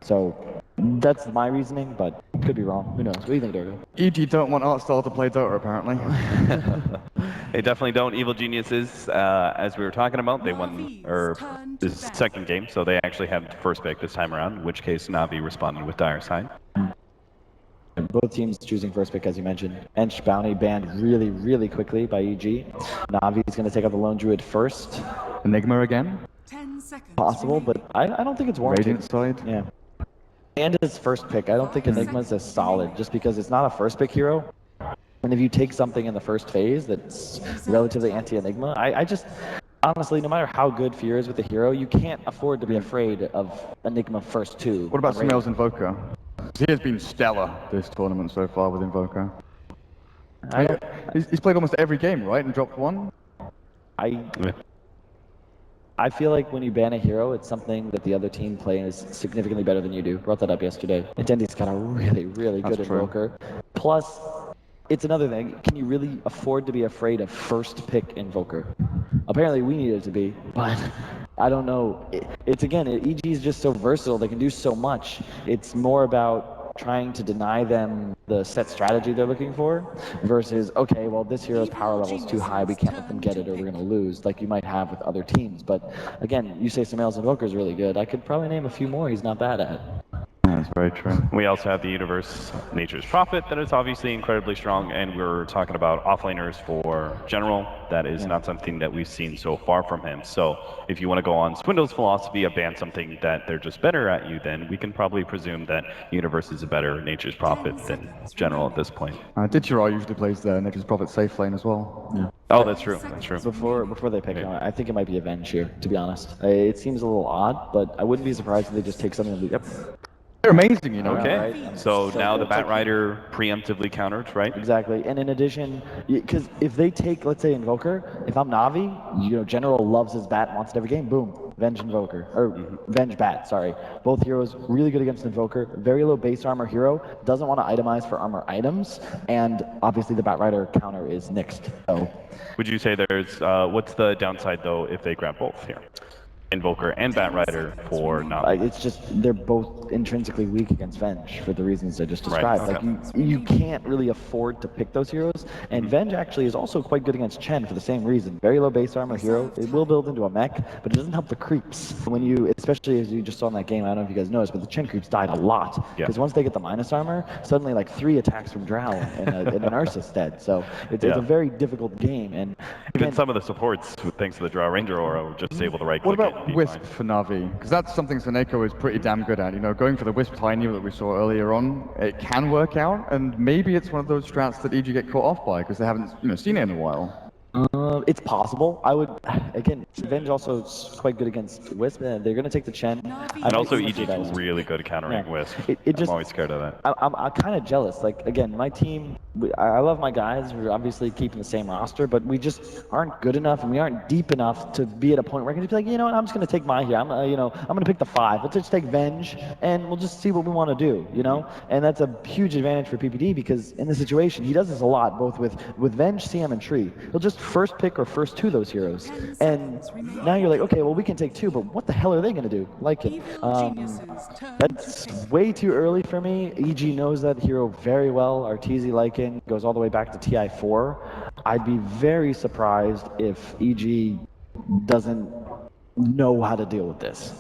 So that's my reasoning, but could be wrong. Who knows? What do you think, Dorgo? EG don't want Artstar to play Dota, apparently. They definitely don't. Evil Geniuses, as we were talking about, they won this second game, so they actually had first pick this time around, in which case Navi responded with Dire Side. Both teams choosing first pick, as you mentioned. Ench Bounty banned really, really quickly by EG. Navi's going to take out the Lone Druid first. Enigma again? 10 seconds. Possible, but I don't think it's warranted. Radiant side? Yeah. And his first pick, I don't think Enigma's as solid, just because it's not a first pick hero. And if you take something in the first phase that's relatively anti-Enigma, I just, honestly, no matter how good Fear is with the hero, you can't afford to be afraid of Enigma first two. What about Smells Invoker? He has been stellar this tournament so far with Invoker. He's played almost every game, right? And dropped one? I feel like when you ban a hero, it's something that the other team plays significantly better than you do. Brought that up yesterday. Intendi's kind of really, really good Invoker. Plus, it's another thing. Can you really afford to be afraid of first pick Invoker? Apparently we needed to be, but I don't know. It's again, EG is just so versatile. They can do so much. It's more about trying to deny them the set strategy they're looking for versus, okay, well, this hero's power level is too high. We can't let them get it or we're going to lose, like you might have with other teams. But again, you say Samael's Invoker is really good. I could probably name a few more he's not bad at. That's very true. We also have the Universe Nature's Prophet that is obviously incredibly strong, and we're talking about offlaners for general. That is not something that we've seen so far from him. So if you want to go on Swindle's philosophy of ban something that they're just better at you, then we can probably presume that Universe is a better Nature's Prophet than general at this point. Digiral usually plays the Nature's Prophet safe lane as well. Yeah. Oh, that's true. That's true. Before they pick him, I think it might be Avenge here, to be honest. It seems a little odd, but I wouldn't be surprised if they just take something. Yep. They're amazing, you know. Okay, right? so now the Bat Rider preemptively countered, right? Exactly, and in addition, because if they take, let's say, Invoker, if I'm Navi, you know, General loves his Bat, wants it every game, boom, Venge Invoker, or Venge Bat, sorry. Both heroes really good against Invoker, very low base armor hero, doesn't want to itemize for armor items, and obviously the Bat Rider counter is nixed. So, would you say there's, what's the downside though if they grab both here? Invoker and Bat Rider for Navi. It's just they're both intrinsically weak against Venge for the reasons I just described. Right, okay. Like you can't really afford to pick those heroes, and Venge actually is also quite good against Chen for the same reason. Very low base armor hero. It will build into a mech, but it doesn't help the creeps. When you, especially as you just saw in that game, I don't know if you guys noticed, but the Chen creeps died a lot because once they get the minus armor, suddenly like 3 attacks from Drow and an Ursus dead. So it's a very difficult game, and even some of the supports, thanks to the Drow Ranger aura, were just able to right click. What about Wisp for Navi? Because that's something Seneko is pretty damn good at. You know, going for the Wisp Tiny that we saw earlier on, it can work out, and maybe it's one of those strats that EG get caught off by because they haven't, you know, seen it in a while. It's possible. I would, again, Venge also is quite good against Wisp. They're going to take the Chen. And also EG is really good at countering Wisp. I'm always scared of that. I'm kind of jealous. Like, again, my team, I love my guys. We're obviously keeping the same roster, but we just aren't good enough and we aren't deep enough to be at a point where I can just be like, you know what, I'm just going to take my here. I'm going to pick the 5. Let's just take Venge and we'll just see what we want to do, you know? And that's a huge advantage for PPD because in the situation, he does this a lot, both with Venge, CM, and Tree. He'll just first pick or first 2 those heroes. And now you're like, okay, well, we can take 2, but what the hell are they going to do? Like it. That's way too early for me. EG knows that hero very well. Arteezy Lycan goes all the way back to TI4. I'd be very surprised if EG doesn't know how to deal with this.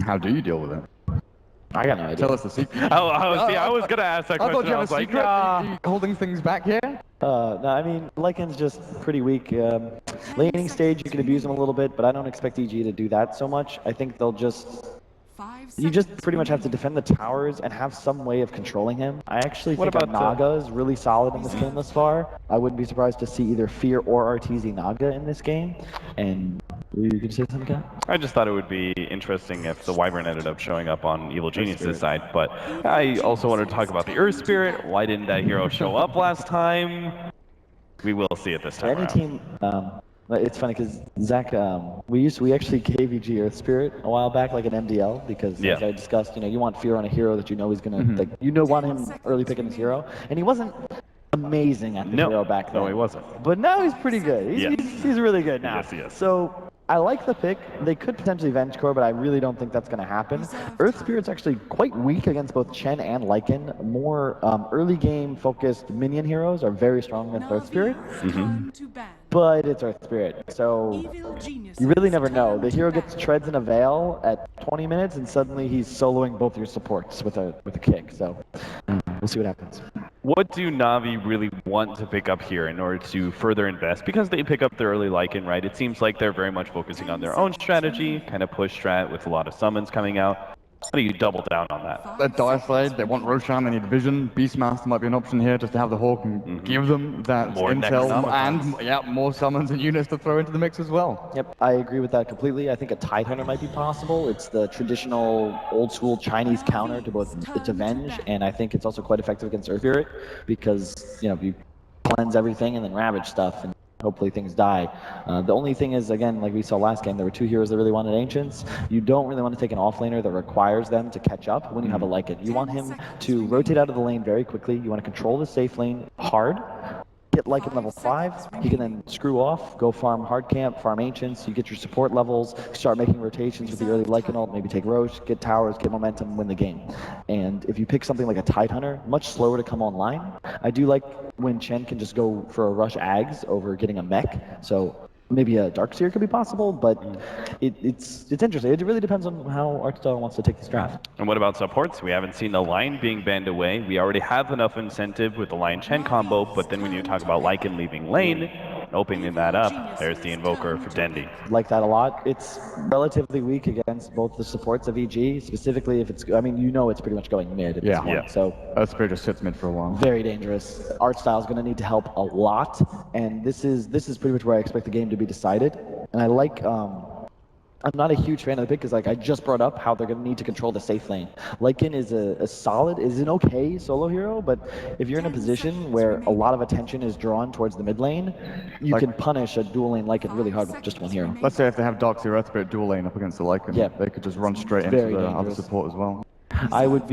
How do you deal with it? I got no idea. Tell us the secret. I was going to ask that question. I thought you had a secret. Are you holding things back here? No, I mean, Lycan's just pretty weak. Laning stage, you can abuse him a little bit, but I don't expect EG to do that so much. I think they'll just... You just pretty much have to defend the towers and have some way of controlling him. I actually think Naga is really solid in this game thus far. I wouldn't be surprised to see either Fear or Arteezy Naga in this game. And you can say something, Kat? I just thought it would be interesting if the Wyvern ended up showing up on Evil Genius's side, but I also wanted to talk about the Earth Spirit. Why didn't that hero show up last time? We will see it this time around. Team, it's funny because Zach, we actually gave EG Earth Spirit a while back, like an MDL, because as I discussed, you want Fear on a hero that you know he's gonna, want him early picking his hero, and he wasn't amazing at the hero back then. No, he wasn't. But now he's pretty good. He's really good now. Yes, he is. So I like the pick. They could potentially Venge Core, but I really don't think that's going to happen. Earth Spirit's actually quite weak against both Chen and Lycan. More early game focused minion heroes are very strong against Earth Spirit. But it's Earth Spirit, so you really never know. The hero gets treads in a veil at 20 minutes, and suddenly he's soloing both your supports with a kick. So we'll see what happens. What do Na'Vi really want to pick up here in order to further invest? Because they pick up the early Lycan, right? It seems like they're very much focusing on their own strategy, kind of push strat with a lot of summons coming out. How do you double down on that? They're Dire Slade, they want Roshan, they need Vision. Beastmaster might be an option here just to have the Hawk and give them that More intel Necronomicons. and more summons and units to throw into the mix as well. Yep, I agree with that completely. I think a Tidehunter might be possible. It's the traditional old school Chinese counter to both to Venge, and I think it's also quite effective against Earth Spirit because, you know, you cleanse everything and then ravage stuff, and hopefully things die. The only thing is, again, like we saw last game, there were two heroes that really wanted Ancients. You don't really want to take an offlaner that requires them to catch up when you have a Lycan. You want him to rotate out of the lane very quickly. You want to control the safe lane hard. Get Lycan level 5, he can then screw off, go farm hard camp, farm Ancients, you get your support levels, start making rotations with the early Lycan ult, maybe take Roche, get towers, get momentum, win the game. And if you pick something like a Tidehunter, much slower to come online. I do like when Chen can just go for a rush Ags over getting a mech, so maybe a Darkseer could be possible, but it's interesting. It really depends on how Artstyle wants to take this draft. And what about supports? We haven't seen the line being banned away. We already have enough incentive with the Lion Chen combo, but then when you talk about Lycan leaving lane, opening that up, there's the Invoker for Dendi. Like that a lot. It's relatively weak against both the supports of EG, specifically if it's, I mean, you know it's pretty much going mid at this point, so Earth Spirit just sits mid for a while. very dangerous. Artstyle is going to need to help a lot, and this is pretty much where I expect the game to be decided. And I like, I'm not a huge fan of the pick because, like I just brought up, how they're going to need to control the safe lane. Lycan is is an okay solo hero, but if you're in a position where a lot of attention is drawn towards the mid lane, you can punish a dual lane Lycan really hard with just one hero. Let's say if they have Darkseer Earth Spirit dual lane up against the Lycan, they could just run straight into the other support as well. I would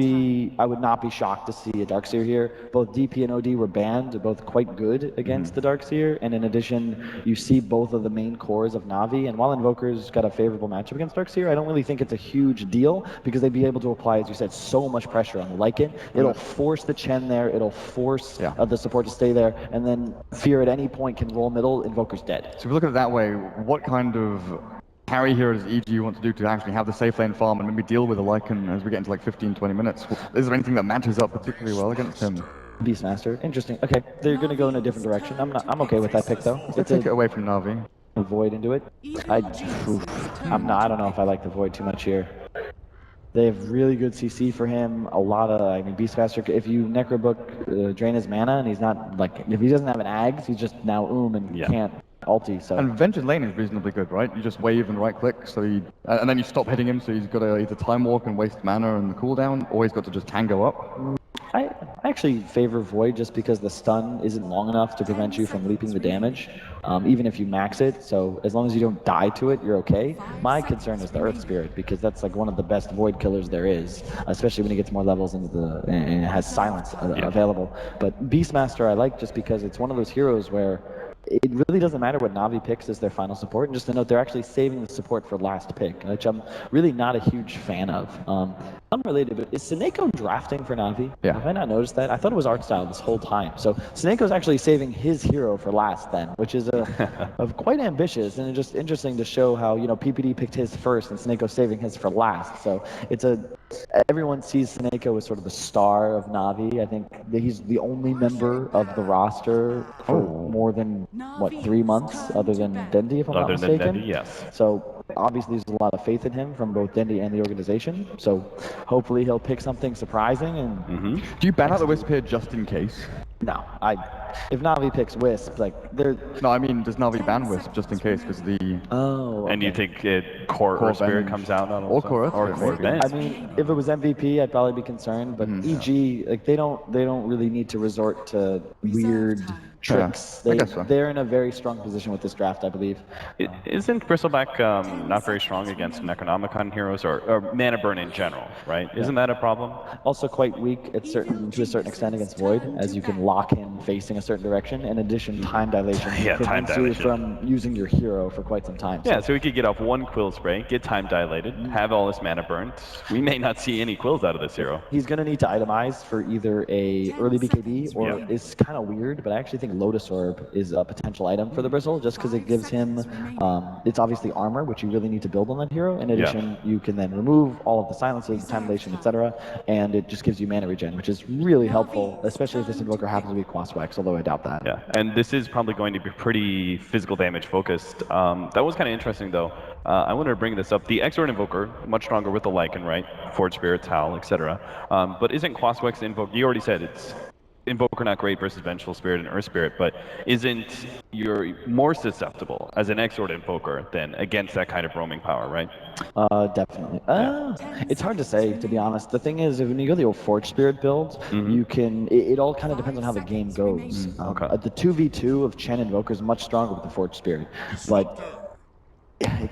not be shocked to see a Darkseer here. Both DP and OD were banned, they're both quite good against the Darkseer, and in addition, you see both of the main cores of Na'Vi, and while Invoker's got a favorable matchup against Darkseer, I don't really think it's a huge deal, because they'd be able to apply, as you said, so much pressure on the Lycan. It'll force the Chen there, it'll force the support to stay there, and then Fear at any point can roll middle, Invoker's dead. So if we look at it that way, what kind of carry here does EG want to do to actually have the safe lane farm and maybe deal with the Lycan as we get into like 15-20 minutes? Is there anything that matches up particularly well against him? Beastmaster, interesting. Okay, they're going to go in a different direction. I'm okay with that pick though. Let's take it away from Na'Vi. A Void into it. I don't know if I like the Void too much here. They have really good CC for him. A lot of, I mean, Beastmaster, if you Necrobook, drain his mana, and he's not, like, if he doesn't have an Ags, he's just now and can't ulti, so. And Vengeance lane is reasonably good, right? You just wave and right click, so and then you stop hitting him, so he's got to either time walk and waste mana and the cooldown, or he's got to just tango up. I actually favor Void just because the stun isn't long enough to prevent you from leaping the damage, even if you max it, so as long as you don't die to it, you're okay. My concern is the Earth Spirit, because that's like one of the best Void killers there is, especially when he gets more levels into and it has silence available. But Beastmaster I like just because it's one of those heroes where it really doesn't matter what Na'Vi picks as their final support, and just to note, they're actually saving the support for last pick, which I'm really not a huge fan of. Unrelated, but is Seneko drafting for Na'Vi? Yeah. Have I not noticed that? I thought it was Artstyle this whole time. So Seneko's actually saving his hero for last then, which is quite ambitious, and it's just interesting to show how, you know, PPD picked his first and Seneko's saving his for last. So it's everyone sees Seneko as sort of the star of Na'Vi. I think that he's the only member of the roster for more than, what, 3 months, other than Dendi, if I'm not mistaken? Other than Dendi, yes. So obviously there's a lot of faith in him from both Dendi and the organization. So hopefully he'll pick something surprising. And do you ban out the Wisp here just in case? No, if Na'Vi picks Wisp, like they're. No, I mean, does Na'Vi ban Wisp just in case? Because the. Oh. Okay. And you think Core Earth Spirit comes out on or Core Earth Spirit? I mean, if it was MVP, I'd probably be concerned. But EG, like they don't really need to resort to weird tricks. I guess so. They're in a very strong position with this draft, I believe. Isn't Bristleback not very strong against Necronomicon heroes or mana burn in general, right? Isn't that a problem? Also quite weak to a certain extent against Void, as you can lock him facing a certain direction. In addition, time dilation Yeah, time prevents you dilation. from using your hero for quite some time. Yeah, so we could get off one quill spray, get time dilated, have all this mana burnt. We may not see any quills out of this hero. He's going to need to itemize for either a early BKB or it's kind of weird, but I actually think Lotus Orb is a potential item for the Bristle just because it gives him, it's obviously armor, which you really need to build on that hero. In addition, you can then remove all of the silences, time dilation, etc., and it just gives you mana regen, which is really helpful, especially if this Invoker happens to be Quaswax, although I doubt that. Yeah, and this is probably going to be pretty physical damage focused. That was kind of interesting though. I wanted to bring this up. The Exort Invoker, much stronger with the Lycan, right? Forge Spirit, Howl, etc. But isn't Quaswax Invoker, you already said it's Invoker not great versus Vengeful Spirit and Earth Spirit, but isn't you're more susceptible as an Exort Invoker than against that kind of roaming power, right? Definitely. It's hard to say, to be honest. The thing is, when you go the old Forge Spirit build, you can, it all kind of depends on how the game goes. The 2v2 of Chen Invoker is much stronger with the Forge Spirit, but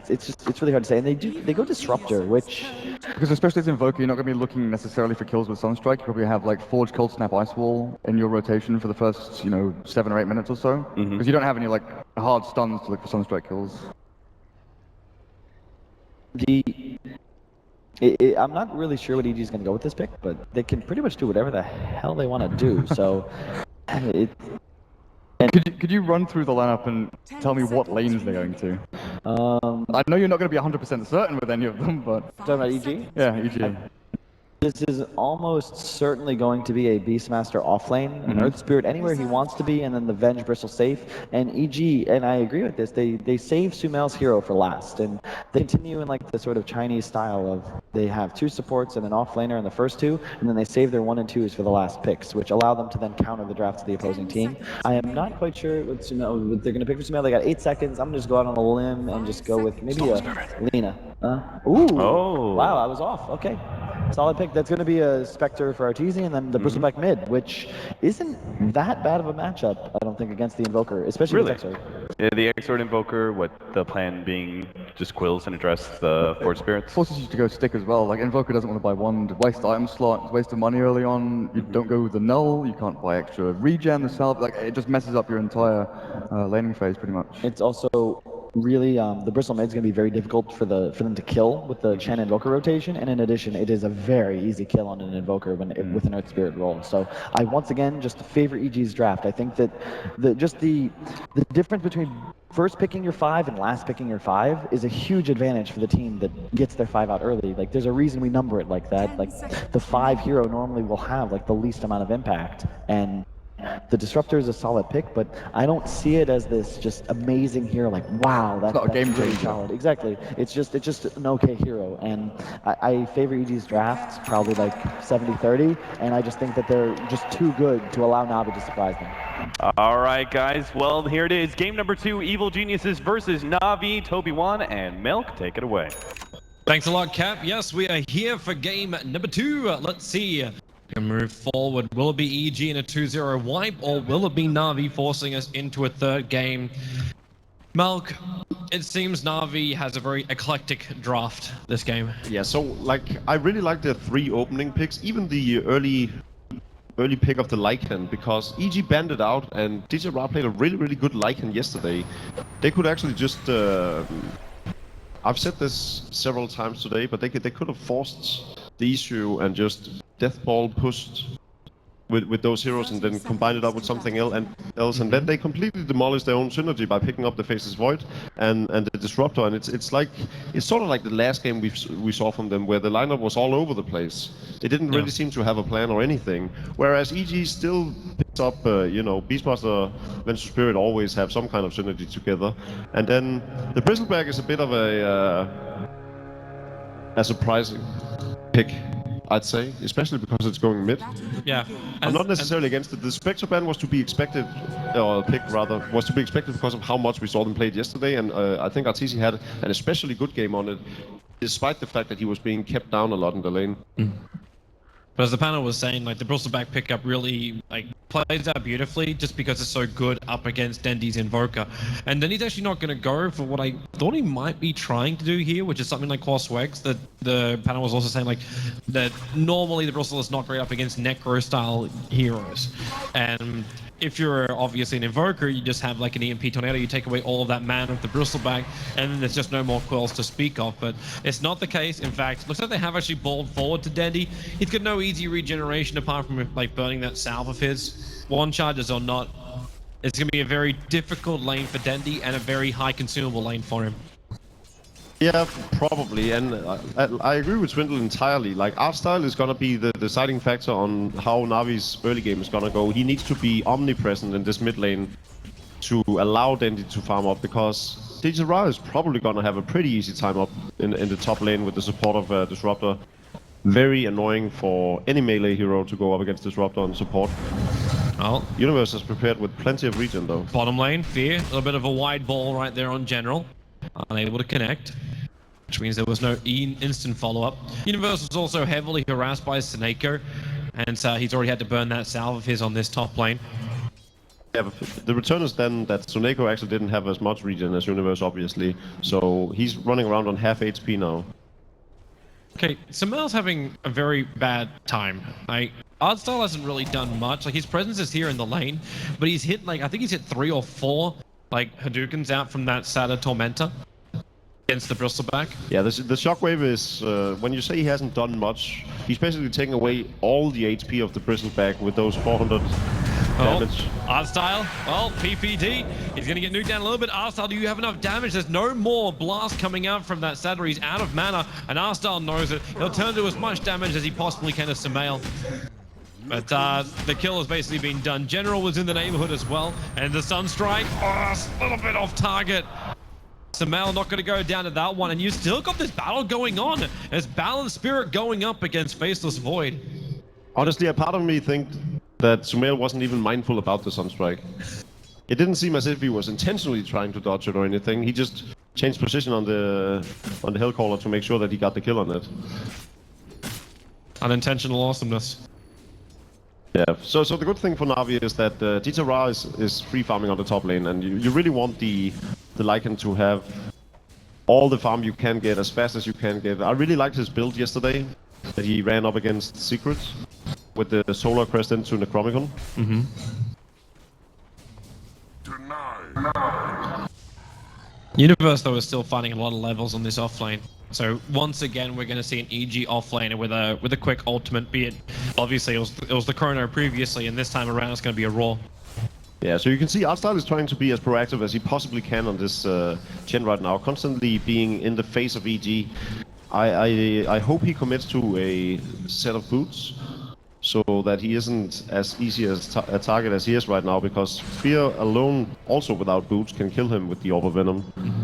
it's really hard to say. And they go Disruptor, which... Because especially as Invoker, you're not going to be looking necessarily for kills with Sunstrike. You probably have like Forge, Cold Snap, Ice Wall in your rotation for the first, 7 or 8 minutes or so. Because you don't have any like hard stuns to look for Sunstrike kills. I'm not really sure what EG is going to go with this pick, but they can pretty much do whatever the hell they want to do. So Could you run through the lineup and tell me what lanes they're going to? I know you're not going to be 100% certain with any of them, but... Talking about EG? Yeah, EG. This is almost certainly going to be a Beastmaster offlane, an Earth Spirit anywhere he wants to be, and then the Venge Bristle safe. And EG, and I agree with this, they save Sumail's hero for last, and they continue in like the sort of Chinese style of they have 2 supports and an offlaner in the first 2, and then they save their 1 and 2s for the last picks, which allow them to then counter the draft of the opposing team. I am not quite sure what they're going to pick for Sumail. They got 8 seconds. I'm going to just go out on a limb and just go with maybe a Lina. Wow, I was off. Okay. Solid pick. That's going to be a Spectre for Arteezy, and then the Bristleback mid, which isn't that bad of a matchup, I don't think, against the Invoker, especially with Exort. Yeah, the Exort Invoker, what the plan being just quills and address the Forge Spirits? Forces you to go stick as well. Like Invoker doesn't want to buy one waste item slot, it's waste of money early on. You don't go with the null, you can't buy extra regen, the self. Like it just messes up your entire laning phase pretty much. It's also really the Bristle mid is going to be very difficult for them to kill with the Chen Invoker rotation, and in addition, it is a very easy kill on an Invoker with an Earth Spirit roll. So I once again just favor EG's draft. I think that the difference between first picking your 5 and last picking your 5 is a huge advantage for the team that gets their 5 out early. Like there's a reason we number it like that. Like the 5 hero normally will have like the least amount of impact, and the Disruptor is a solid pick, but I don't see it as this just amazing hero. Like, wow, that's not a game really changer. solid. Exactly. It's just an okay hero, and I favor EG's draft probably like 70-30, and I just think that they're just too good to allow Navi to surprise them. All right, guys. Well, here it is. Game number 2, Evil Geniuses versus Navi. Toby1 and Milk, take it away. Thanks a lot, Cap. Yes, we are here for game number 2. Let's see. And move forward. Will it be EG in a 2-0 wipe, or will it be Navi forcing us into a third game? Malk, it seems Navi has a very eclectic draft this game. Yeah, so like I really like the 3 opening picks, even the early pick of the Lycan, because EG banded out and DJ Ra played a really good Lycan yesterday. They could actually just I've said this several times today, but they could have forced the issue and just Deathball pushed with those heroes and then combined it up with something else, and then they completely demolished their own synergy by picking up the Faceless Void and the Disruptor, and it's sort of like the last game we saw from them, where the lineup was all over the place. They didn't really seem to have a plan or anything, whereas EG still picks up, Beastmaster, Vengeful Spirit always have some kind of synergy together, and then the Bristleback is a bit of a surprising pick, I'd say, especially because it's going mid. Yeah. I'm not necessarily against it. The Spectre ban was to be expected, or pick rather, was to be expected because of how much we saw them played yesterday, and I think Arteezy had an especially good game on it, despite the fact that he was being kept down a lot in the lane. But as the panel was saying, like the Bristleback pickup really plays out beautifully just because it's so good up against Dendy's Invoker. And then he's actually not going to go for what I thought he might be trying to do here, which is something like Quaswax, that the panel was also saying like that normally the Bristle is not great up against Necro style heroes. And if you're obviously an Invoker, you just have like an EMP Tornado, you take away all of that mana with the Bristleback, and then there's just no more quells to speak of. But it's not the case. In fact, looks like they have actually balled forward to Dendy. He's got no easy regeneration apart from like burning that salve of his. One charges or not, it's going to be a very difficult lane for Dendy and a very high consumable lane for him. Yeah, probably, and I agree with Swindle entirely. Like, art style is gonna be the deciding factor on how Navi's early game is gonna go. He needs to be omnipresent in this mid lane to allow Dendy to farm up, because Digera is probably gonna have a pretty easy time up in the top lane with the support of Disruptor. Very annoying for any melee hero to go up against Disruptor and support. Well, Universe is prepared with plenty of regen though. bottom lane, Fear, a little bit of a wide ball right there on General. Unable to connect, which means there was no instant follow-up. Universe was also heavily harassed by Seneko, and he's already had to burn that salve of his on this top lane. Yeah, but the return is then that Suneko actually didn't have as much regen as Universe, obviously, so he's running around on half HP now. Okay, Samel's having a very bad time. Like, Artstyle hasn't really done much. Like, his presence is here in the lane, but he's hit, like, I think he's hit 3 or 4, like, Hadoukens out from that Sada Tormentor against the Bristleback. Yeah, the Shockwave is, when you say he hasn't done much, he's basically taking away all the HP of the Bristleback with those 400 damage. Artstyle, well, PPD, he's going to get nuked down a little bit. Artstyle, do you have enough damage? There's no more blast coming out from that Sada. He's out of mana, and Artstyle knows it. He'll turn to as much damage as he possibly can as Samael. But the kill has basically been done. General was in the neighborhood as well, and the Sunstrike, a little bit off target. Samael not going to go down to that one, and you still got this battle going on. There's Balanced Spirit going up against Faceless Void. Honestly, a part of me thinks that Sumail wasn't even mindful about the Sunstrike. It didn't seem as if he was intentionally trying to dodge it or anything. He just changed position on the Hellcaller to make sure that he got the kill on it. Unintentional awesomeness. Yeah, so the good thing for Navi is that Ditara is free farming on the top lane, and you really want the Lycan to have all the farm you can get as fast as you can get. I really liked his build yesterday, that he ran up against Secrets with the Solar Crest into Necromicon. Mm-hmm. Universe, though, is still finding a lot of levels on this offlane. So once again, we're going to see an EG offlaner with a quick ultimate. Be it obviously it was the Chrono previously, and this time around it's going to be a Raw. Yeah, so you can see Artstyle is trying to be as proactive as he possibly can on this gen right now, constantly being in the face of EG. I hope he commits to a set of boots, so that he isn't as easy as a target as he is right now, because Fear alone, also without boots, can kill him with the Orb of Venom. Mm-hmm.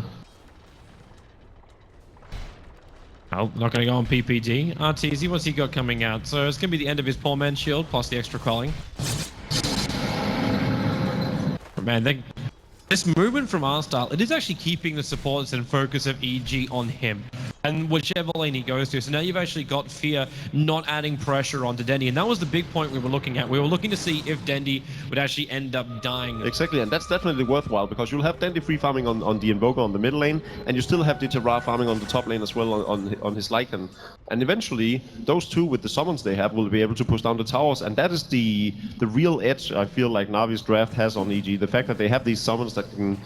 Oh, not going to go on PPD. RTZ, what's he got coming out? So it's going to be the end of his poor man's shield, plus the extra quelling. Man, this movement from Artstyle, it is actually keeping the supports and focus of EG on him, and whichever lane he goes to. So now you've actually got Fear not adding pressure onto Dendy, and that was the big point we were looking at. We were looking to see if Dendy would actually end up dying. Exactly, and that's definitely worthwhile, because you'll have Dendy free farming on the Invoker on the middle lane, and you still have Ditara farming on the top lane as well on his Lycan. And eventually, those two with the summons they have will be able to push down the towers, and that is the real edge I feel like Navi's draft has on EG. The fact that they have these summons that can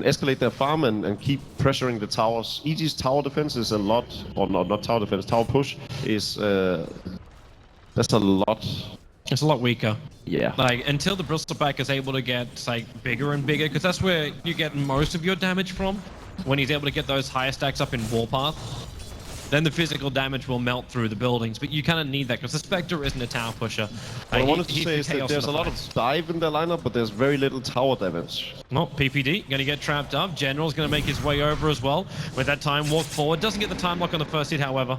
escalate their farm and keep pressuring the towers. EG's tower defense is a lot, or not tower defense, tower push is that's a lot. It's a lot weaker. Yeah. Like, until the Bristleback is able to get, like, bigger and bigger, because that's where you get most of your damage from, when he's able to get those higher stacks up in Warpath. Then the physical damage will melt through the buildings, but you kind of need that, because the Spectre isn't a tower pusher. What I wanted to say is that there's a lot of dive in their lineup, but there's very little tower damage. Well, PPD going to get trapped up. General's going to make his way over as well with that time walk forward. Doesn't get the time lock on the first hit, however.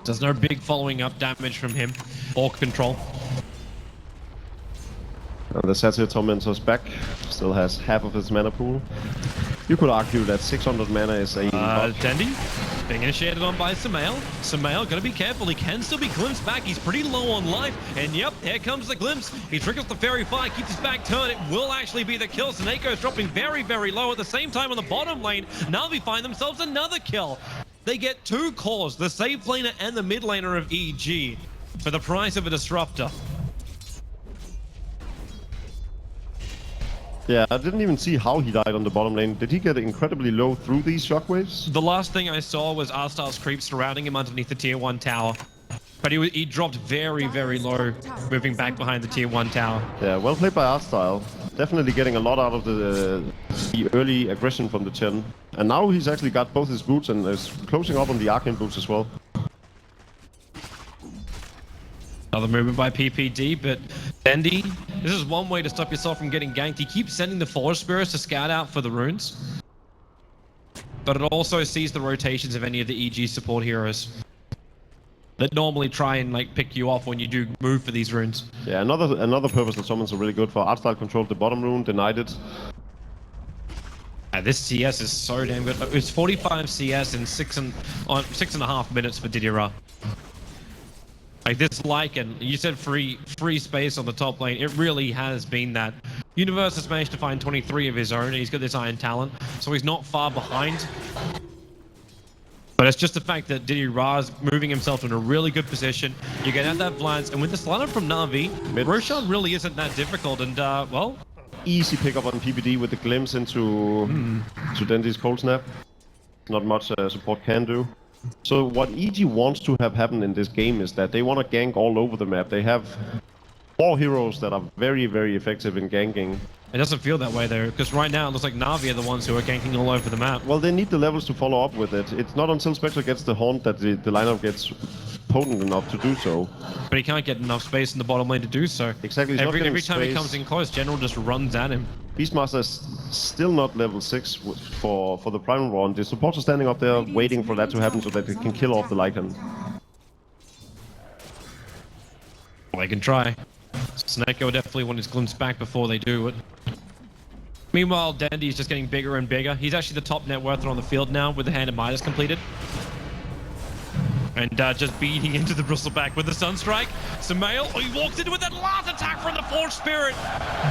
There's no big following up damage from him or control. The Satyr Tormentor's back, still has half of his mana pool. You could argue that 600 mana is a... Dendy being initiated on by Samael. Samael, gotta be careful, he can still be glimpsed back, he's pretty low on life, and yep, here comes the glimpse. He triggers the Fairy Fire, keeps his back turned, it will actually be the kill. Seneco's dropping very, very low. At the same time on the bottom lane, Navi find themselves another kill. They get 2 cores, the safe laner and the mid laner of EG, for the price of a Disruptor. Yeah, I didn't even see how he died on the bottom lane. Did he get incredibly low through these shockwaves? The last thing I saw was Arstyle's creep surrounding him underneath the tier 1 tower. But he dropped very, very low, moving back behind the tier 1 tower. Yeah, well played by Arstyle. Definitely getting a lot out of the early aggression from the 10. And now he's actually got both his boots and is closing up on the Arcane boots as well. Another movement by PPD, but Dendy, this is one way to stop yourself from getting ganked. He keeps sending the Forest Spirits to scout out for the runes. But it also sees the rotations of any of the EG support heroes that normally try and like pick you off when you do move for these runes. Yeah, another purpose that summons are really good for. Artstyle controlled the bottom rune, denied it. This CS is so damn good. It's 45 CS in 6.5 minutes for Didier. Like this Lycan, you said free space on the top lane. It really has been that. Universe has managed to find 23 of his own, and he's got this Iron Talent, so he's not far behind. But it's just the fact that Diddy Ra's moving himself in a really good position. You get out that Vlans, and with this lineup from Na'Vi, Roshan really isn't that difficult, and well... Easy pickup on PPD with the glimpse into Dendy's Cold Snap. Not much support can do. So what EG wants to have happen in this game is that they want to gank all over the map. They have 4 heroes that are very, very effective in ganking. It doesn't feel that way though, because right now it looks like Na'Vi are the ones who are ganking all over the map. Well, they need the levels to follow up with it. It's not until Spectre gets the Haunt that the lineup gets potent enough to do so. But he can't get enough space in the bottom lane to do so. Exactly. Every time he comes in close, General just runs at him. Beastmaster is still not level 6 for the Primal War, and the supports are standing up there waiting for that to happen so that they can kill off the Lycan. Well, they can try. Snake will definitely want his glimpse back before they do it. Meanwhile, Dandy is just getting bigger and bigger. He's actually the top net worth on the field now with the Hand of Midas completed. And just beating into the bristleback with the Sunstrike. Samael, he walks into it, that last attack from the Force Spirit.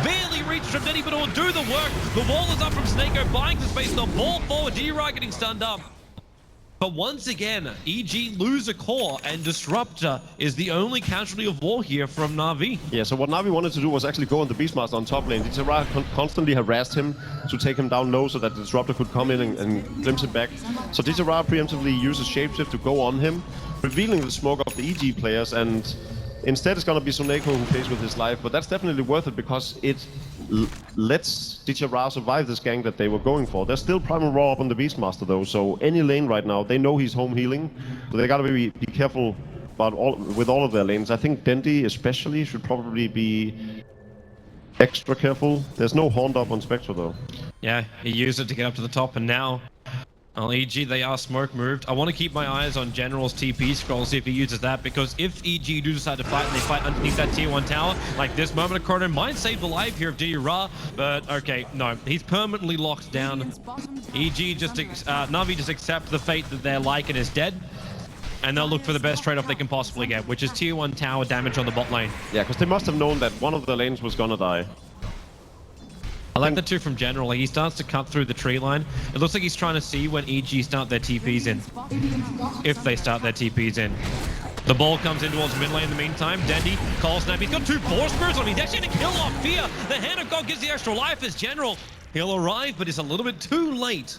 Barely reached from Denny, but it will do the work. The wall is up from Snako, buying the space, the ball forward, D-Ride getting stunned up. But once again, EG lose a core, and Disruptor is the only casualty of war here from Na'Vi. Yeah, so what Na'Vi wanted to do was actually go on the Beastmaster on top lane. Dizera constantly harassed him to take him down low so that the Disruptor could come in and glimpse him back. So Dizera preemptively uses Shapeshift to go on him, revealing the smoke of the EG players, and instead it's gonna be Soneko who plays with his life, but that's definitely worth it because it lets Dizera survive this gank that they were going for. There's still Primal Raw up on the Beastmaster though, so any lane right now, they know he's home healing, so they gotta be careful about with all of their lanes. I think Dendy especially should probably be extra careful. There's no Haunt up on Spectre though. Yeah, he used it to get up to the top, and now EG, they are smoke moved. I want to keep my eyes on General's TP scroll, see if he uses that, because if EG do decide to fight and they fight underneath that tier 1 tower, like this moment of Chrono might save the life here of Didira, but okay, no, he's permanently locked down. EG just, Na'Vi just accept the fate that their Lycan is dead, and they'll look for the best trade-off they can possibly get, which is tier 1 tower damage on the bot lane. Yeah, because they must have known that one of the lanes was gonna die. I like the two from General. He starts to cut through the tree line. It looks like he's trying to see when EG start their TPs in. If they start their TPs in. The ball comes in towards mid lane in the meantime. Dendy, Cold Snap. He's got 2 Force Spirits on him. He's actually going to kill off Fear. The Hand of God gives the extra life as General. He'll arrive, but it's a little bit too late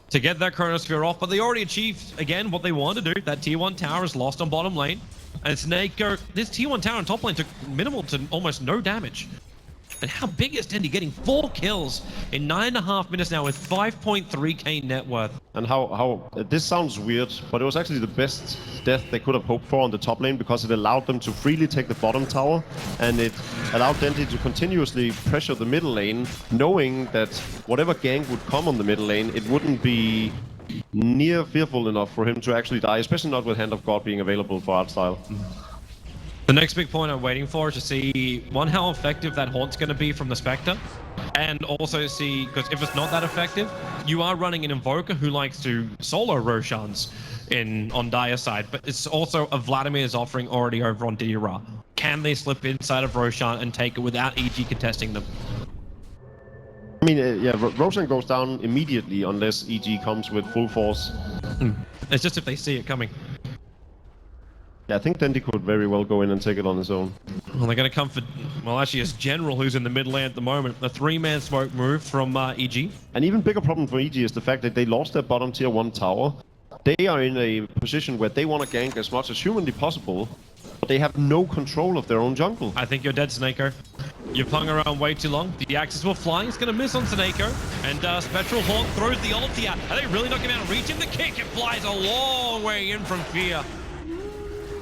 to get that Chronosphere off. But they already achieved, again, what they wanted to do. That tier 1 tower is lost on bottom lane. And Snake, this tier 1 tower on top lane took minimal to almost no damage. And how big is Dendy getting 4 kills in 9.5 minutes now with 5.3k net worth? And how this sounds weird, but it was actually the best death they could have hoped for on the top lane because it allowed them to freely take the bottom tower, and it allowed Dendy to continuously pressure the middle lane, knowing that whatever gank would come on the middle lane, it wouldn't be near fearful enough for him to actually die, especially not with Hand of God being available for Artstyle. The next big point I'm waiting for is to see, one, how effective that Haunt's going to be from the Spectre, and also see, because if it's not that effective, you are running an Invoker who likes to solo Roshans on Dire side, but it's also a Vladimir's offering already over on Didira. Can they slip inside of Roshan and take it without EG contesting them? I mean, yeah, Roshan goes down immediately unless EG comes with full force. It's just if they see it coming. Yeah, I think Dendy could very well go in and take it on his own. Well, they're going to come for... Well, actually, it's General who's in the mid lane at the moment. A 3-man smoke move from EG. An even bigger problem for EG is the fact that they lost their bottom tier 1 tower. They are in a position where they want to gank as much as humanly possible, but they have no control of their own jungle. I think you're dead, Snako. You've hung around way too long. The axes will fly. He's going to miss on Snako. And Spectral Hawk throws the ulti out. Are they really not going to be able to reach him? The kick, it flies a long way in from Fear.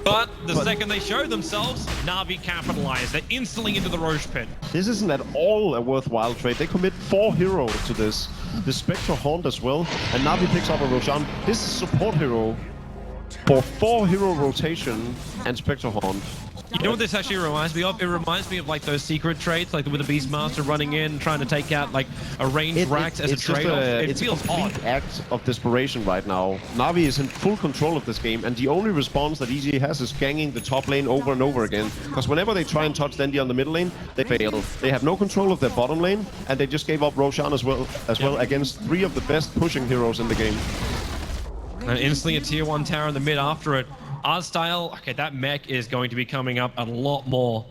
But the second they show themselves, Na'Vi capitalize. They're instantly into the Roche pit. This isn't at all a worthwhile trade. They commit 4 heroes to this. The Spectre Haunt as well. And Na'Vi picks up a Roshan. This is support hero for 4 hero rotation and Spectre Haunt. You know what this actually reminds me of? It reminds me of like those secret trades, like with the Beastmaster running in, trying to take out like a ranged Rax as a trade-off. It's a complete act of desperation right now. Na'Vi is in full control of this game, and the only response that EG has is ganging the top lane over and over again. Because whenever they try and touch Dendi on the middle lane, they fail. They have no control of their bottom lane, and they just gave up Roshan as well against 3 of the best pushing heroes in the game. And instantly a tier 1 tower in the mid after it. Art style, okay, that mech is going to be coming up a lot more,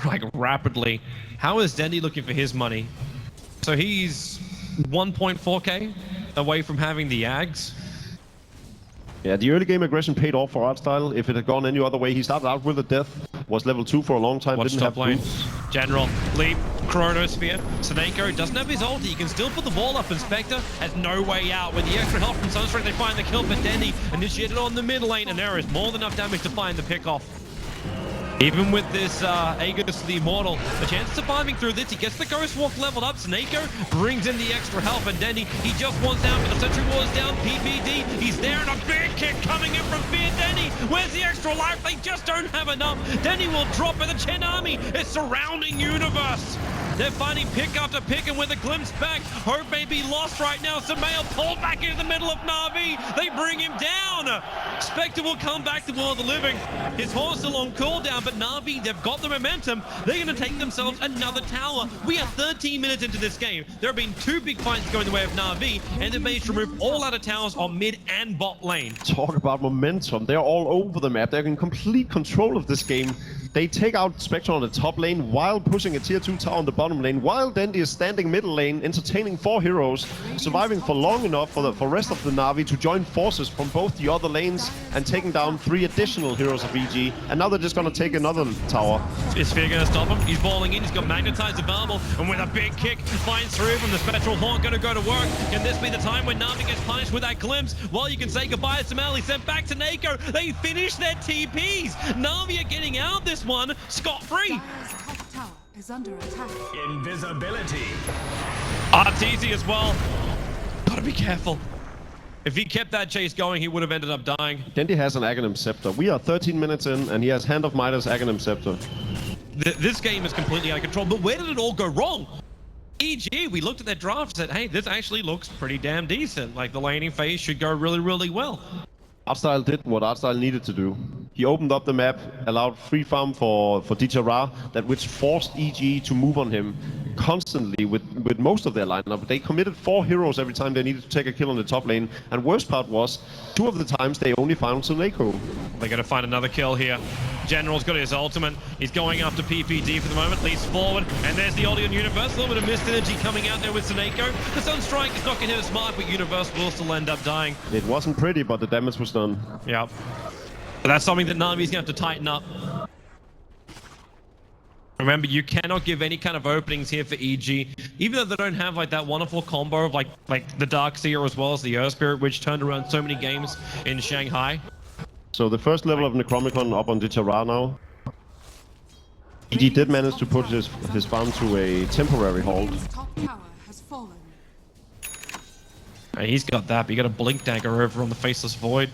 like, rapidly. How is Dendi looking for his money? So he's 1.4k away from having the Ags. Yeah, the early game aggression paid off for Artstyle. If it had gone any other way, he started out with a death, was level 2 for a long time, didn't have lane. boots. General, Leap, Chronosphere. Snako doesn't have his ulti. He can still put the wall up, and Spectre has no way out. With the extra help from Sunstrike, they find the kill, but Dendi initiated on the mid lane, and there is more than enough damage to find the pick off. Even with this Aegis the Immortal, the chance of surviving through this, he gets the Ghost Walk leveled up. Snako brings in the extra help, and Dendi, he just wants down, but the Sentry Wall is down. PPD, he's there, and a big kick coming in from Fear. Dendi, where's the extra life? They just don't have enough. Dendi will drop, and the Chen army is surrounding Universe. They're finding pick after pick, and with a glimpse back, hope may be lost right now. Samael pulled back into the middle of Na'Vi. They bring him down. Spectre will come back to World of the Living. His horse still on cooldown, but Na'Vi, they've got the momentum. They're going to take themselves another tower. We are 13 minutes into this game. There have been 2 big fights going the way of Na'Vi, and they've managed to remove all out of towers on mid and bot lane. Talk about momentum. They're all over the map. They're in complete control of this game. They take out Spectre on the top lane while pushing a tier 2 tower on the bottom lane, while Dendi is standing middle lane, entertaining 4 heroes, surviving for long enough for the rest of the Na'Vi to join forces from both the other lanes and taking down 3 additional heroes of EG. And now they're just going to take another tower. Is Sphere going to stop him? He's balling in, he's got magnetized available, and with a big kick, finds through from the Spectral Haunt, going to go to work. Can this be the time when Na'Vi gets punished with that glimpse? Well, you can say goodbye to Samal. He's sent back to Nako. They finish their TPs. Na'Vi are getting out this one scot-free. Tower is under attack. Invisibility. RTZ as well. Gotta be careful. If he kept that chase going, he would have ended up dying. Dendi has an Aghanim Scepter. We are 13 minutes in, and he has Hand of Midas Aghanim Scepter. This game is completely out of control, but where did it all go wrong? EG, we looked at their draft and said, hey, this actually looks pretty damn decent. Like, the laning phase should go really, really well. Artstyle did what Artstyle needed to do. He opened up the map, allowed free farm for DJ Ra, which forced EG to move on him constantly with most of their lineup. They committed 4 heroes every time they needed to take a kill on the top lane, and worst part was, 2 of the times they only found Suneko. They're going to find another kill here. General's got his ultimate. He's going after PPD for the moment, leads forward, and there's the ulti on Universe. A little bit of missed energy coming out there with Suneko. The Sunstrike is not going to hit us smart, but Universe will still end up dying. It wasn't pretty, but the damage was done. Yeah. But that's something that Na'Vi's going to have to tighten up. Remember, you cannot give any kind of openings here for EG, even though they don't have like that wonderful combo of like the Dark Seer as well as the Earth Spirit, which turned around so many games in Shanghai. So the first level of Necromicon up on DJ Ra now. EG did manage to put his farm to a temporary halt. Top tower has fallen. And he's got that, but you got a Blink Dagger over on the Faceless Void.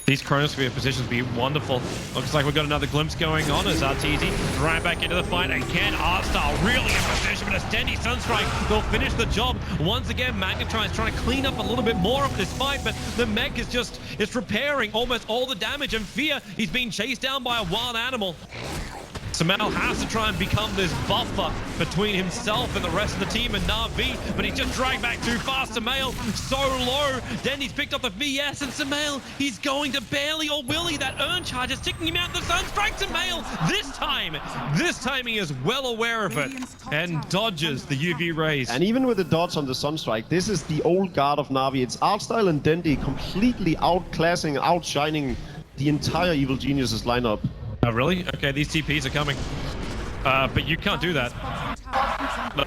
These Chronosphere positions be wonderful. Looks like we've got another glimpse going on as RTZ right back into the fight. And can Artstyle really in position, but as Dendi Sunstrike, they'll finish the job. Once again, Magnetron is trying to clean up a little bit more of this fight, but the mech is just, it's repairing almost all the damage. And Fear, he's being chased down by a wild animal. Sumail has to try and become this buffer between himself and the rest of the team and Na'Vi, but he's just dragged back too fast. Sumail so low. Dendy's picked up the VS, and Sumail, he's going to barely, or will he? That urn charge is ticking him out. The Sunstrike. Sumail, this time he is well aware of it and dodges the UV rays. And even with the dodge on the Sunstrike, this is the old guard of Na'Vi. It's Artstyle and Dendy completely outclassing, outshining the entire Evil Geniuses lineup. Oh, really? Okay, these TPs are coming. But you can't do that.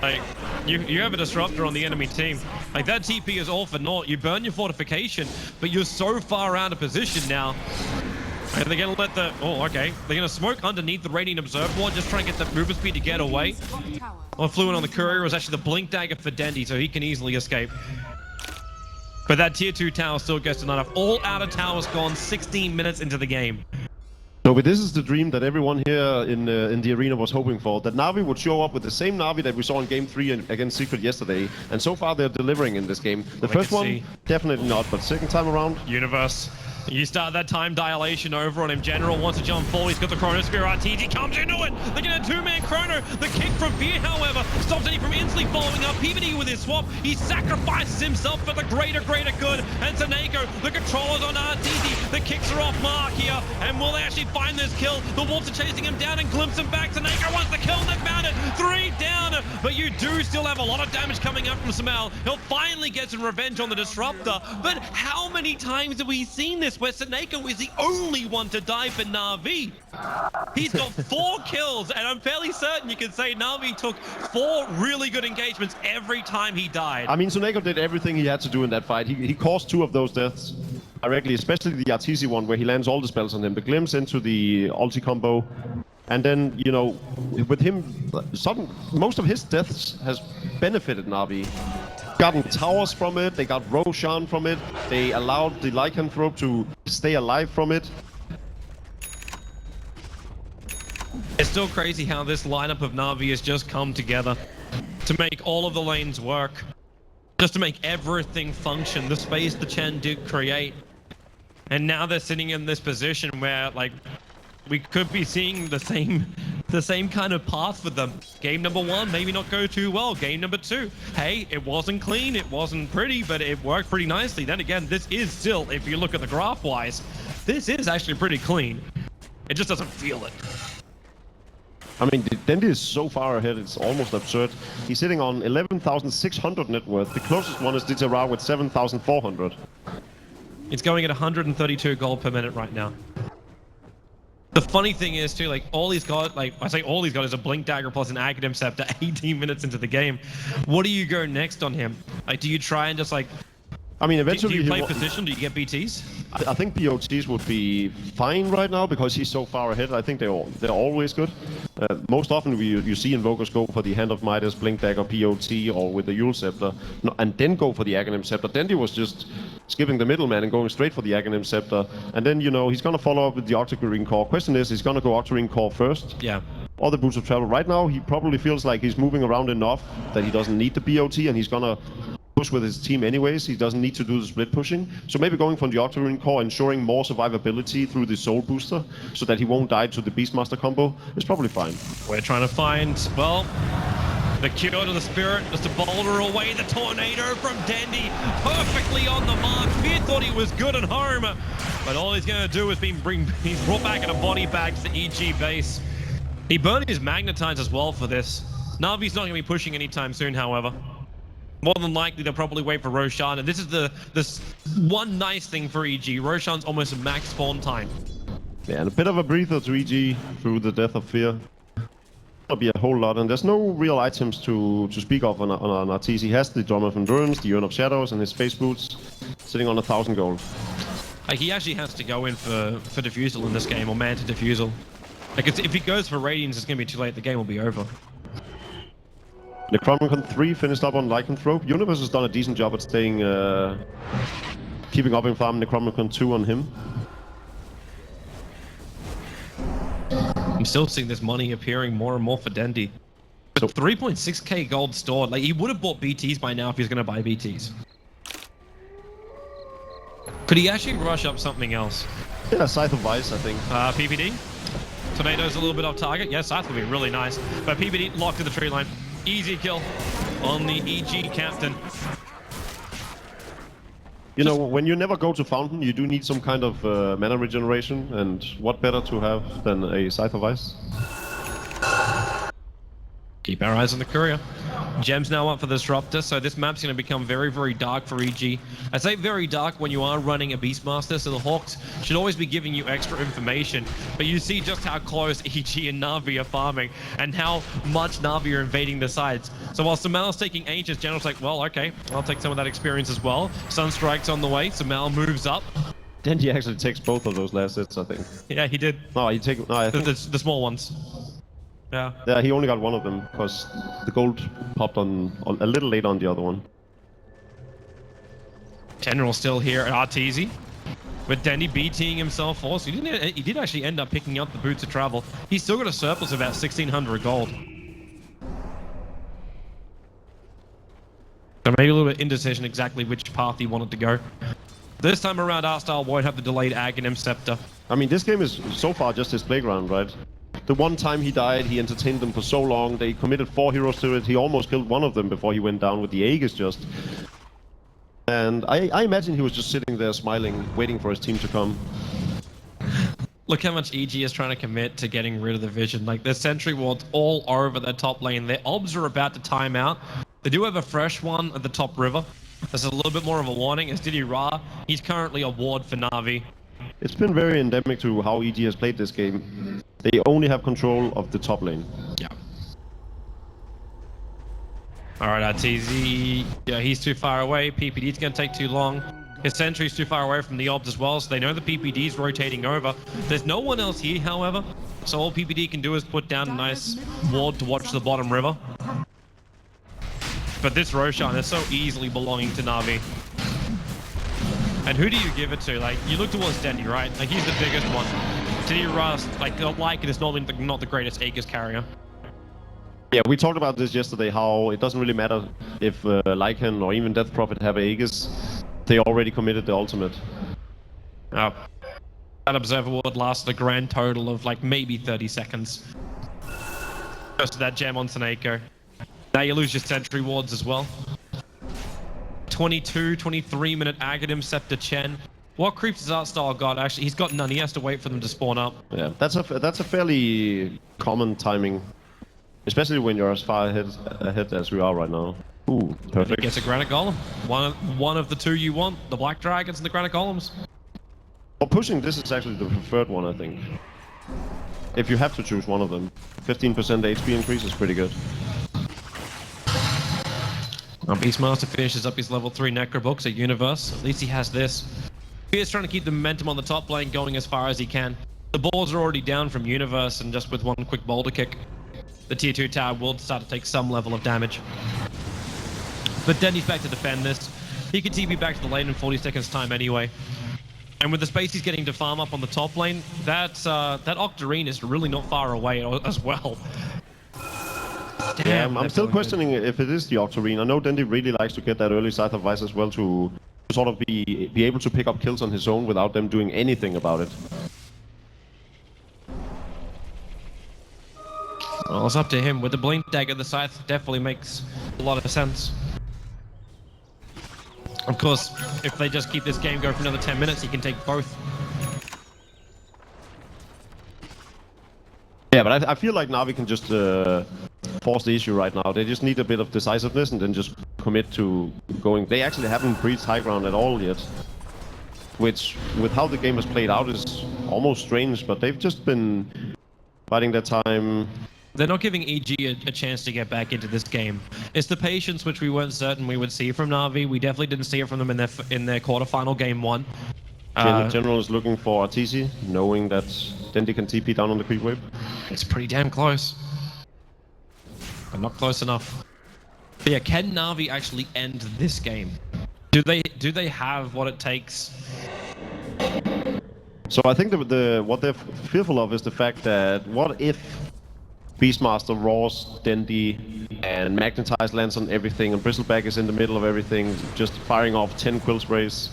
Like, you have a disruptor on the enemy team. Like, that TP is all for naught. You burn your fortification, but you're so far out of position now. And they're gonna let the... Oh, okay. They're gonna smoke underneath the Radiant Observer Ward, just trying to get the movement speed to get away. What flew in on the Courier was actually the Blink Dagger for Dendy, so he can easily escape. But that tier 2 tower still gets to 9 off. All outer towers gone 16 minutes into the game. So but this is the dream that everyone here in the arena was hoping for, that Na'Vi would show up with the same Na'Vi that we saw in Game 3 against Secret yesterday, and so far they're delivering in this game. The first one, definitely not, but second time around... Universe. You start that time dilation over on him. General wants to jump forward. He's got the Chronosphere. RTG comes into it. They're going to two-man Chrono. The kick from Fear, however, stops any from instantly following up. PvD with his swap. He sacrifices himself for the greater good. And Seneko, the controllers on RTG. The kicks are off mark here. And will they actually find this kill? The Wolves are chasing him down and glimpse him back. Seneko wants the kill and they found it. 3 down. But you do still have a lot of damage coming up from Sumail. He'll finally get some revenge on the Disruptor. But how many times have we seen this where Seneko is the only one to die for Na'Vi? He's got 4 kills, and I'm fairly certain you can say Na'Vi took 4 really good engagements every time he died. I mean, Seneko did everything he had to do in that fight. He caused 2 of those deaths directly, especially the RTC one where he lands all the spells on him. The glimpse into the ulti combo. And then, you know, with him, most of his deaths has benefited Na'Vi. Gotten towers from it, they got Roshan from it, they allowed the Lycanthrope to stay alive from it. It's still crazy how this lineup of Na'Vi has just come together to make all of the lanes work. Just to make everything function, the space the Chen did create. And now they're sitting in this position where, like, we could be seeing the same kind of path for them. Game number 1, maybe not go too well. Game number 2, hey, it wasn't clean, it wasn't pretty, but it worked pretty nicely. Then again, this is still, if you look at the graph-wise, this is actually pretty clean. It just doesn't feel it. I mean, Dendy is so far ahead, it's almost absurd. He's sitting on 11,600 net worth. The closest one is Ditera with 7,400. It's going at 132 gold per minute right now. The funny thing is too, like, all he's got, like, I say all he's got is a Blink Dagger plus an Aghanim Scepter 18 minutes into the game. What do you go next on him? Like, do you try and just, like... I mean, eventually... Do you play position? Do you get BTs? I think BOTs would be fine right now because he's so far ahead. I think they're always good. Most often you see Invokers go for the Hand of Midas, Blink Dagger, POT, or with the Yule Scepter, and then go for the Aghanim Scepter. Dendy was just skipping the middleman and going straight for the Aghanim Scepter. And then, you know, he's going to follow up with the Octarine Core. Question is, he's going to go Octarine Core first. Yeah. Or the Boots of Travel. Right now, he probably feels like he's moving around enough that he doesn't need the BOT, and he's going to push with his team anyways. He doesn't need to do the split pushing. So maybe going from the Octarine Core, ensuring more survivability through the Soul Booster, so that he won't die to the Beastmaster combo, is probably fine. We're trying to find, well, the cure to the spirit, just to boulder away the tornado from Dendy, perfectly on the mark. Fear thought he was good at home, but all he's going to do is he's brought back in a body bag to the EG base. He burned his Magnetize as well for this. Na'Vi's not going to be pushing anytime soon, however. More than likely, they'll probably wait for Roshan, and this is this one nice thing for EG. Roshan's almost max spawn time. Yeah, and a bit of a breather to EG through the death of Fear. That'll be a whole lot, and there's no real items to speak of on Artis. He has the Drum of Endurance, the Urn of Shadows, and his Space Boots, sitting on 1,000 gold. Like, he actually has to go in for Diffusal in this game, or Manta Diffusal. Like, if he goes for Radiance, it's going to be too late. The game will be over. Necronomicon 3 finished up on Lycanthrope. Universe has done a decent job at staying, keeping up in farm. Necronomicon 2 on him. I'm still seeing this money appearing more and more for Dendy. But 3.6k gold stored. Like, he would have bought BTs by now if he was going to buy BTs. Could he actually rush up something else? Yeah, Scythe of Vice, I think. PvD? Tornado's a little bit off target. Yes, that would be really nice. But PPD locked in the tree line. Easy kill on the EG captain. You know, when you never go to Fountain, you do need some kind of mana regeneration, and what better to have than a Scythe of Ice? Keep our eyes on the courier. Gem's now up for this Disruptor, so this map's going to become very, very dark for EG. I say very dark when you are running a Beastmaster, so the Hawks should always be giving you extra information. But you see just how close EG and Na'Vi are farming, and how much Na'Vi are invading the sides. So while Samal's taking Ancients, General's like, well, okay, I'll take some of that experience as well. Sunstrike's on the way, Samal moves up. Then he actually takes both of those last hits, I think. Yeah, he did. No, he take. No, I think The small ones. Yeah. Yeah, he only got one of them because the gold popped on a little late on the other one. General still here at Arteezy, with Dendy BTing himself force. He did actually end up picking up the Boots of Travel. He's still got a surplus of about 1,600 gold. So maybe a little bit indecision exactly which path he wanted to go. This time around, Arstyle won't have the delayed Aghanim Scepter. I mean, this game is so far just his playground, right? The one time he died, he entertained them for so long. They committed 4 heroes to it. He almost killed one of them before he went down with the Aegis just. And I imagine he was just sitting there smiling, waiting for his team to come. Look how much EG is trying to commit to getting rid of the vision. Like, there's sentry wards all over their top lane. Their obs are about to time out. They do have a fresh one at the top river. There's a little bit more of a warning. As Diddy Ra, he's currently a ward for Na'Vi. It's been very endemic to how EG has played this game. They only have control of the top lane. Yeah. Alright, Arteezy. Yeah, he's too far away. PPD's going to take too long. His sentry's too far away from the obs as well, so they know the PPD's rotating over. There's no one else here, however, so all PPD can do is put down a nice ward to watch the bottom river. But this Roshan is so easily belonging to Na'Vi. And who do you give it to? Like, you look towards Dendy, right? Like, he's the biggest one. Diddy Rust, like it is normally not the greatest Aegis carrier. Yeah, we talked about this yesterday, how it doesn't really matter if Lycan or even Death Prophet have Aegis. They already committed the ultimate. That Observer Ward lasted a grand total of like maybe 30 seconds. Just that gem on Taneko. Now you lose your sentry wards as well. 22, 23 minute Aghanim Scepter Chen. What creeps has Artstyle got? Actually, he's got none. He has to wait for them to spawn up. Yeah, that's a fairly common timing, especially when you're as far ahead as we are right now. Ooh, perfect. He gets a Granite Golem. One of the two you want, the Black Dragons and the Granite Golems. For pushing, this is actually the preferred one, I think. If you have to choose one of them. 15% HP increase is pretty good. Beastmaster finishes up his level 3 Necrobooks at Universe. At least he has this. He is trying to keep the momentum on the top lane going as far as he can. The balls are already down from Universe, and just with one quick boulder kick, the tier 2 tower will start to take some level of damage. But Denny's back to defend this. He can TP back to the lane in 40 seconds time anyway. And with the space he's getting to farm up on the top lane, that Octarine is really not far away as well. Damn, I'm still questioning if it is the Octarine. I know Dendy really likes to get that early Scythe of Ice as well to sort of be able to pick up kills on his own without them doing anything about it. Well, it's up to him. With the Blink Dagger, the Scythe definitely makes a lot of sense. Of course, if they just keep this game going for another 10 minutes, he can take both. Yeah, but I feel like Na'Vi can just force the issue right now. They just need a bit of decisiveness and then just commit to going. They actually haven't breached high ground at all yet. Which, with how the game has played out, is almost strange, but they've just been fighting their time. They're not giving EG a chance to get back into this game. It's the patience which we weren't certain we would see from Na'Vi. We definitely didn't see it from them in their quarterfinal game 1. General is looking for Arteezy, knowing that Dendy can TP down on the creep wave. It's pretty damn close. But not close enough. But yeah, can Na'Vi actually end this game? Do they have what it takes? So I think what they're fearful of is the fact that what if Beastmaster, Ross, Dendy, and Magnetize lands on everything, and Bristleback is in the middle of everything, just firing off 10 quill sprays,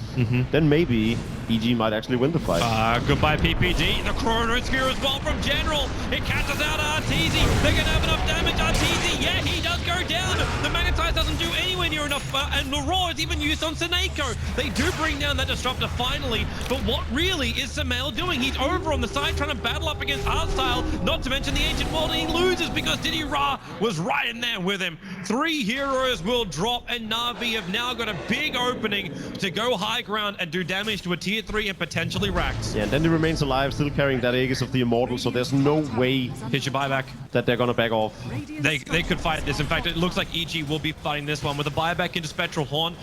then maybe EG might actually win the fight. Goodbye PPD. The Chrono Sphere as well from General. It catches out Arteezy. They're going to have enough damage. Arteezy, yeah, he does go down. The Magnetize doesn't do anywhere near enough, and the Raw is even used on Seneko. They do bring down that Disruptor finally, but what really is Samael doing? He's over on the side trying to battle up against Artstyle, not to mention the Ancient World, and he loses because Diddy Ra was right in there with him. 3 heroes will drop, and Na'Vi have now got a big opening to go high ground and do damage to a tier 3 and potentially Rax. Yeah, and then he remains alive, still carrying that Aegis of the Immortal, so there's no way Hit your buyback. that they're gonna back off. They could fight this. In fact, it looks like EG will be fighting this one with a buyback into Spectral Horn.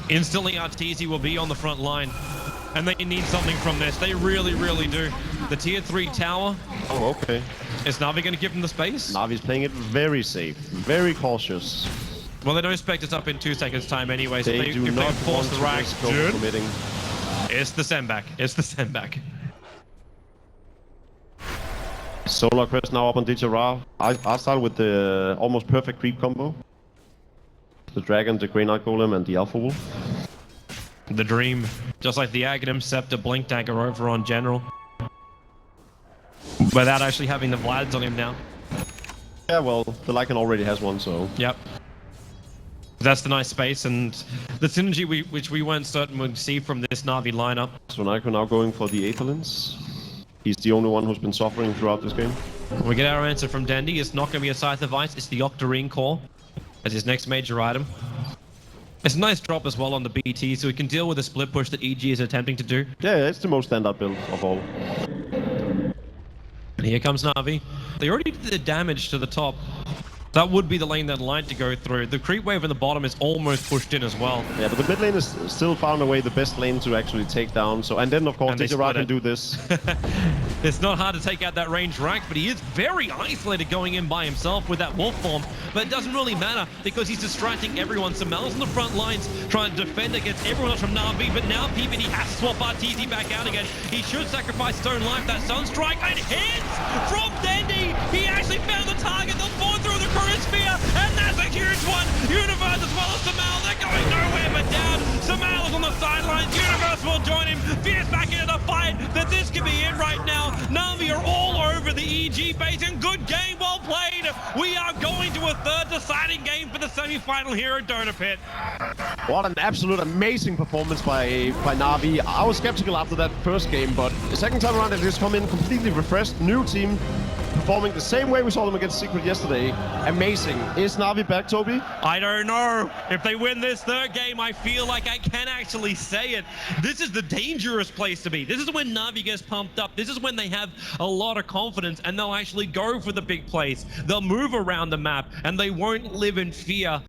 Instantly, Arteezy will be on the front line. And they need something from this. They really, really do. The tier 3 tower. Oh, okay. Is Na'Vi going to give them the space? Navi's playing it very safe, very cautious. Well, they don't expect us up in 2 seconds time anyway, so They do if not they force want the to Rax, risk overcommitting. it's the sendback. It's the sendback. Solar Crest now up on DJ Ra. Artstyle with the almost perfect creep combo. The Dragon, the Grey Knight Golem, and the Alpha Wolf. The dream. Just like the Aghanim, Scepter, Blink Dagger over on General. Without actually having the Vlads on him now. Yeah, well, the Lycan already has one, so... Yep. That's the nice space, and the synergy which we weren't certain would see from this Na'Vi lineup. So Nyko now going for the Aetherlins. He's the only one who's been suffering throughout this game. We get our answer from Dandy. It's not going to be a Scythe of Ice, it's the Octarine Core as his next major item. It's a nice drop as well on the BT, so we can deal with the split push that EG is attempting to do. Yeah, it's the most standard build of all. And here comes Na'Vi. They already did the damage to the top. That would be the lane they'd like to go through. The creep wave in the bottom is almost pushed in as well. Yeah, but the mid lane is still far and away the best lane to actually take down. So, and then of course, And they DJ Ra split can it. do this. It's not hard to take out that range Rax, but he is very isolated going in by himself with that wolf form. But it doesn't really matter because he's distracting everyone. Samel's on the front lines trying to defend against everyone else from Na'Vi, but now PPD has to swap Arteezy back out again. He should sacrifice Stone Life, that Sunstrike, and hits from Dendy. He actually found the target, they'll fall through the Chronosphere, and that's a huge one. Universe as well as Samel, they're going nowhere but down. Samel is on the sidelines, Universe will join him. Fierce back into the fight, that this could be it right now. Na'Vi are all over the EG base, and good game, well played. We are going to a third deciding game for the semi-final here at Dota Pit. What an absolute amazing performance by Na'Vi. I was skeptical after that first game, but the second time around they just come in completely refreshed, new team, performing the same way we saw them against Secret yesterday. Amazing. Is Na'Vi back, Toby? I don't know. If they win this third game, I feel like I can actually say it. This is the dangerous place to be. This is when Na'Vi gets pumped up. This is when they have a lot of confidence and they'll actually go for the big plays. They'll move around the map and they won't live in fear